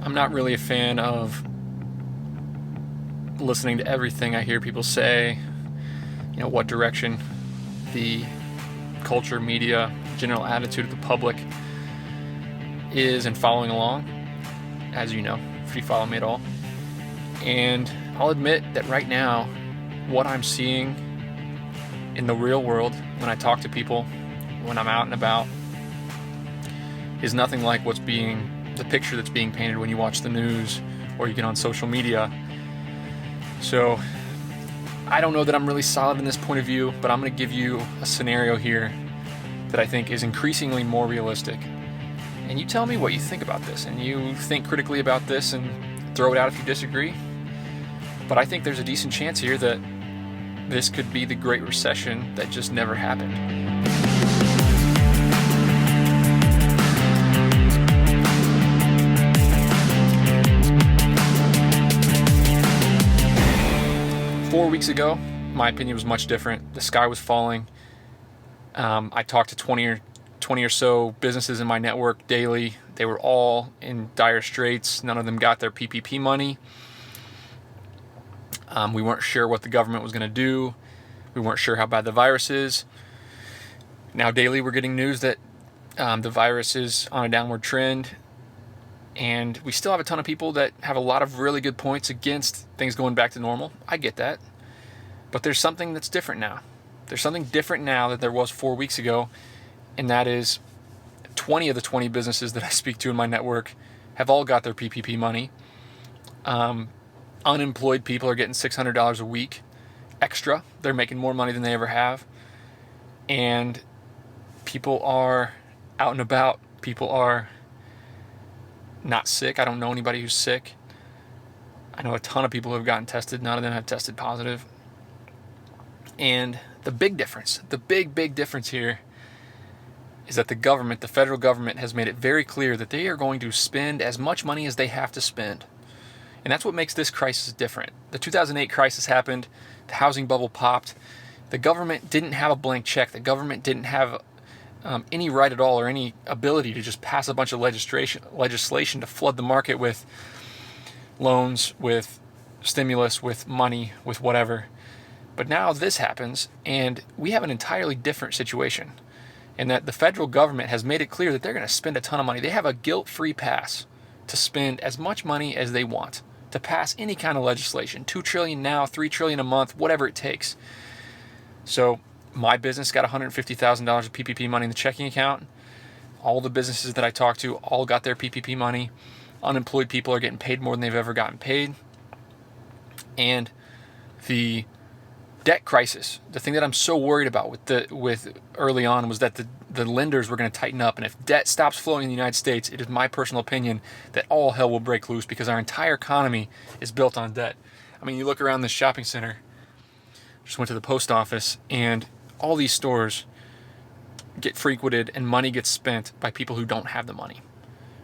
I'm not really a fan of listening to everything I hear people say, what direction the culture, media, general attitude of the public is, and following along, as you know, if you follow me at all. And I'll admit that right now, what I'm seeing in the real world, when I talk to people, when I'm out and about, is nothing like the picture that's being painted when you watch the news or you get on social media. So I don't know that I'm really solid in this point of view, but I'm going to give you a scenario here that I think is increasingly more realistic. And you tell me what you think about this, and you think critically about this and throw it out if you disagree. But I think there's a decent chance here that this could be the Great Recession that just never happened. 4 weeks ago, my opinion was much different. The sky was falling. I talked to 20 or so businesses in my network daily. They were all in dire straits. None of them got their PPP money. We weren't sure what the government was going to do. We weren't sure how bad the virus is. Now daily we're getting news that the virus is on a downward trend. And we still have a ton of people that have a lot of really good points against things going back to normal. I get that. But there's something that's different now. There's something different now that there was 4 weeks ago. And that is 20 of the 20 businesses that I speak to in my network have all got their PPP money. Unemployed people are getting $600 a week extra. They're making more money than they ever have. And people are out and about. People are not sick. I don't know anybody who's sick. I know a ton of people who have gotten tested. None of them have tested positive. And the big difference, the big difference here is that the federal government has made it very clear that they are going to spend as much money as they have to spend. And that's what makes this crisis different. The 2008 crisis happened. The housing bubble popped. The government didn't have a blank check. The government didn't have any right at all or any ability to just pass a bunch of legislation to flood the market with loans, with stimulus, with money, with whatever. But now this happens, and we have an entirely different situation. And that the federal government has made it clear that they're going to spend a ton of money. They have a guilt-free pass to spend as much money as they want, to pass any kind of legislation. $2 trillion now, $3 trillion a month, whatever it takes. So my business got $150,000 of PPP money in the checking account. All the businesses that I talked to all got their PPP money. Unemployed people are getting paid more than they've ever gotten paid. And the debt crisis, the thing that I'm so worried about with early on was that the lenders were going to tighten up. And if debt stops flowing in the United States, it is my personal opinion that all hell will break loose because our entire economy is built on debt. I mean, you look around this shopping center, just went to the post office, and all these stores get frequented and money gets spent by people who don't have the money,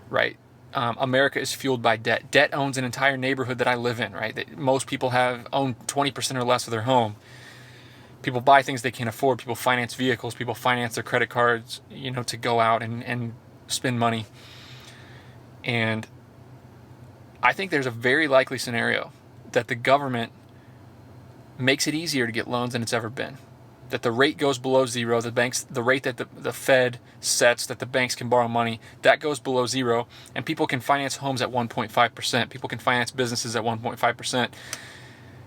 right? America is fueled by debt. Debt owns an entire neighborhood that I live in, right? Most people own 20% or less of their home. People buy things they can't afford. People finance vehicles. People finance their credit cards, to go out and spend money. And I think there's a very likely scenario that the government makes it easier to get loans than it's ever been. That the rate goes below zero. The rate that the Fed sets that the banks can borrow money, that goes below zero, and people can finance homes at 1.5%. People can finance businesses at 1.5%.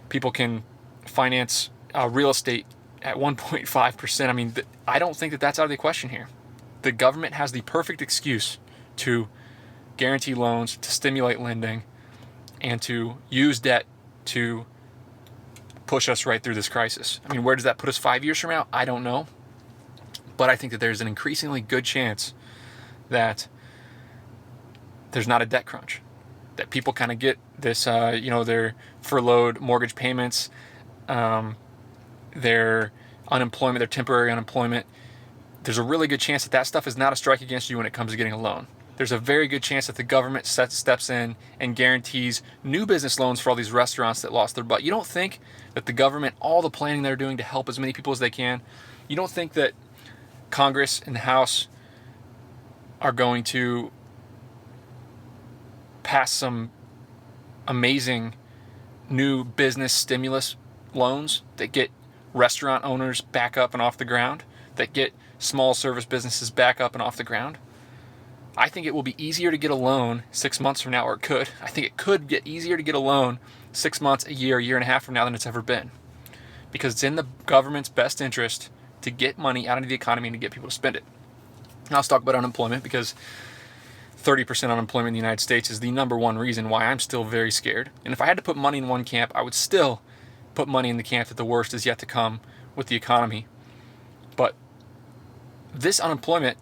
People can finance real estate at 1.5%. I mean, I don't think that that's out of the question here. The government has the perfect excuse to guarantee loans, to stimulate lending, and to use debt to push us right through this crisis. I mean, where does that put us 5 years from now? I don't know. But I think that there's an increasingly good chance that there's not a debt crunch. That people kind of get this, their furloughed mortgage payments, their unemployment, their temporary unemployment. There's a really good chance that that stuff is not a strike against you when it comes to getting a loan. There's a very good chance that the government steps in and guarantees new business loans for all these restaurants that lost their butt. You don't think that the government, all the planning they're doing to help as many people as they can, you don't think that Congress and the House are going to pass some amazing new business stimulus loans that get restaurant owners back up and off the ground, that get small service businesses back up and off the ground. I think it will be easier to get a loan 6 months from now, or it could. I think it could get easier to get a loan 6 months, a year and a half from now than it's ever been. Because it's in the government's best interest to get money out into the economy and to get people to spend it. Now let's talk about unemployment, because 30% unemployment in the United States is the number one reason why I'm still very scared. And if I had to put money in one camp, I would still put money in the camp that the worst is yet to come with the economy. But this unemployment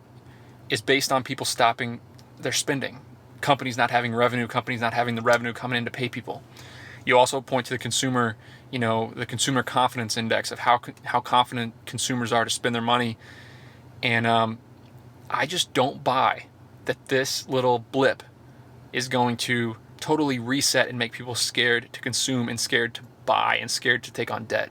is based on people stopping their spending. Companies not having revenue, companies not having the revenue coming in to pay people. You also point to the consumer, the consumer confidence index of how confident consumers are to spend their money. And I just don't buy that this little blip is going to totally reset and make people scared to consume and scared to buy and scared to take on debt.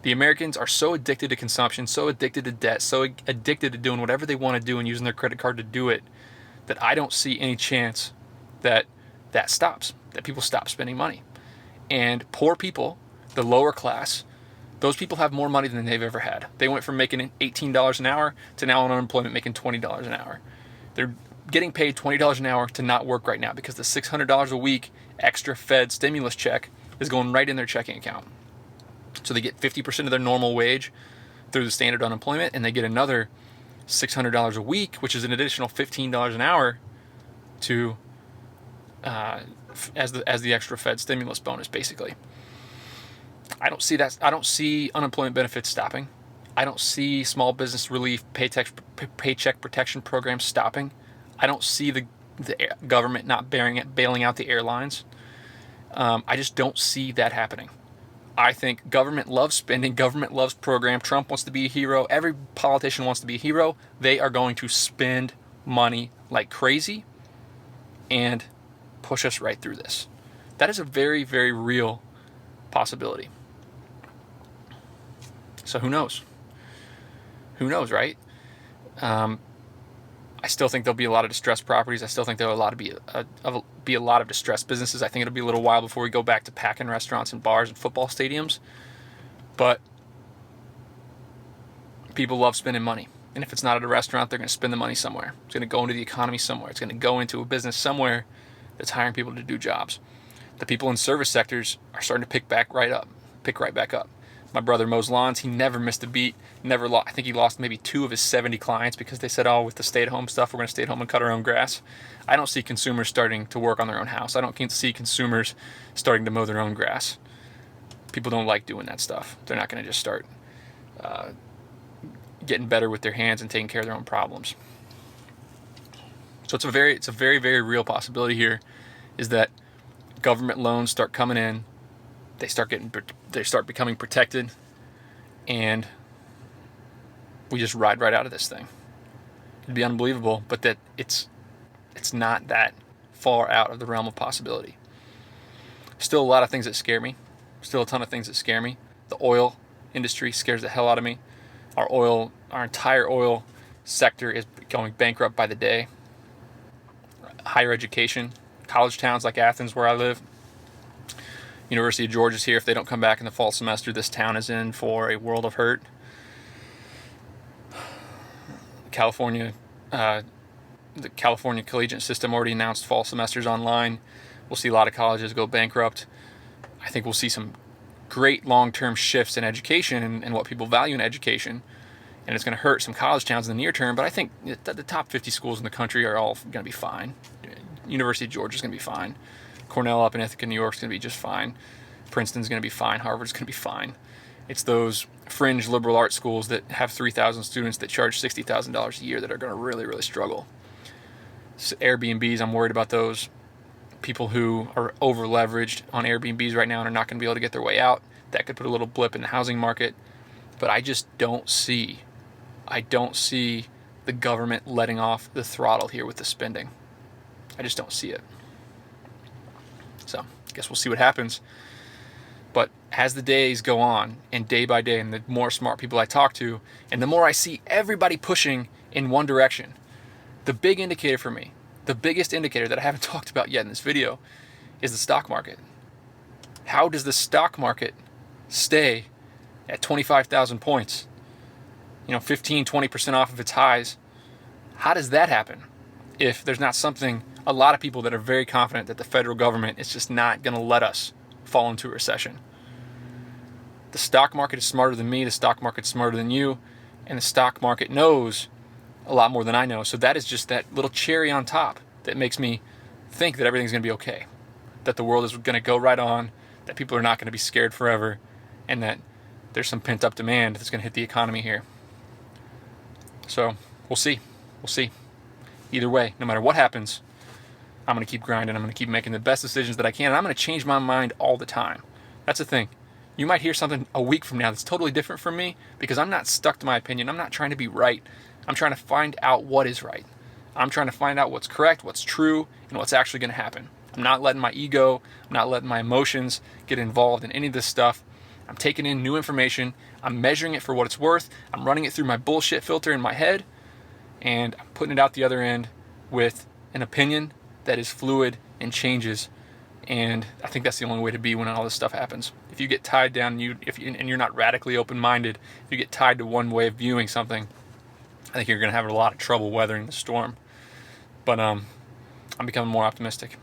The Americans are so addicted to consumption, so addicted to debt, so addicted to doing whatever they want to do and using their credit card to do it, that I don't see any chance that stops, that people stop spending money. And poor people, the lower class, those people have more money than they've ever had. They went from making $18 an hour to now on unemployment making $20 an hour. They're getting paid $20 an hour to not work right now because the $600 a week extra Fed stimulus check is going right in their checking account. So they get 50% of their normal wage through the standard unemployment, and they get another $600 a week, which is an additional $15 an hour to as the extra Fed stimulus bonus, basically. I don't see that. I don't see unemployment benefits stopping. I don't see small business relief paycheck protection programs stopping. I don't see the government not bailing out the airlines. I just don't see that happening. I think government loves spending. Government loves program. Trump wants to be a hero. Every politician wants to be a hero. They are going to spend money like crazy and push us right through this. That is a very, very real possibility. So who knows? Who knows, right? I still think there'll be a lot of distressed properties. I still think there'll be a lot of distressed businesses. I think it'll be a little while before we go back to packing restaurants and bars and football stadiums. But people love spending money. And if it's not at a restaurant, they're going to spend the money somewhere. It's going to go into the economy somewhere. It's going to go into a business somewhere that's hiring people to do jobs. The people in service sectors are starting to pick right back up. My brother mows lawns. He never missed a beat. I think he lost maybe 2 of his 70 clients because they said, with the stay-at-home stuff, we're going to stay at home and cut our own grass. I don't see consumers starting to work on their own house. I don't see consumers starting to mow their own grass. People don't like doing that stuff. They're not going to just start getting better with their hands and taking care of their own problems. So it's a very, very real possibility here, is that government loans start coming in. They start becoming protected, and we just ride right out of this thing. It'd be unbelievable, but that it's not that far out of the realm of possibility. Still a lot of things that scare me. Still a ton of things that scare me. The oil industry scares the hell out of me. Our entire oil sector is going bankrupt by the day. Higher education, college towns like Athens, where I live, University of Georgia's here. If they don't come back in the fall semester, this town is in for a world of hurt. California, the California collegiate system already announced fall semesters online. We'll see a lot of colleges go bankrupt. I think we'll see some great long-term shifts in education and what people value in education. And it's going to hurt some college towns in the near term, but I think the top 50 schools in the country are all going to be fine. University of Georgia is going to be fine. Cornell up in Ithaca, New York is going to be just fine. Princeton's going to be fine. Harvard's going to be fine. It's those fringe liberal arts schools that have 3,000 students that charge $60,000 a year that are going to really, really struggle. So Airbnbs, I'm worried about those. People who are over-leveraged on Airbnbs right now and are not going to be able to get their way out. That could put a little blip in the housing market. But I just don't see the government letting off the throttle here with the spending. I just don't see it. So I guess we'll see what happens. But as the days go on, and day by day, and the more smart people I talk to, and the more I see everybody pushing in one direction, the big indicator for me The biggest indicator that I haven't talked about yet in this video is the stock market. How does the stock market stay at 25,000 points? 15, 20% off of its highs. How does that happen if there's not something, a lot of people that are very confident that the federal government is just not going to let us fall into a recession? The stock market is smarter than me, the stock market's smarter than you, and the stock market knows a lot more than I know. So that is just that little cherry on top that makes me think that everything's going to be okay, that the world is going to go right on, that people are not going to be scared forever, and that there's some pent-up demand that's going to hit the economy here. So we'll see. Either way, no matter what happens, I'm going to keep grinding. I'm going to keep making the best decisions that I can, and I'm going to change my mind all the time. That's the thing. You might hear something a week from now that's totally different from me, because I'm not stuck to my opinion. I'm not trying to be right. I'm trying to find out what is right. I'm trying to find out what's correct, what's true, and what's actually going to happen. I'm not letting my ego, I'm not letting my emotions get involved in any of this stuff. I'm taking in new information. I'm measuring it for what it's worth. I'm running it through my bullshit filter in my head, and I'm putting it out the other end with an opinion that is fluid and changes. And I think that's the only way to be when all this stuff happens. If you get tied down, and you're not radically open-minded, if you get tied to one way of viewing something, I think you're going to have a lot of trouble weathering the storm. But I'm becoming more optimistic.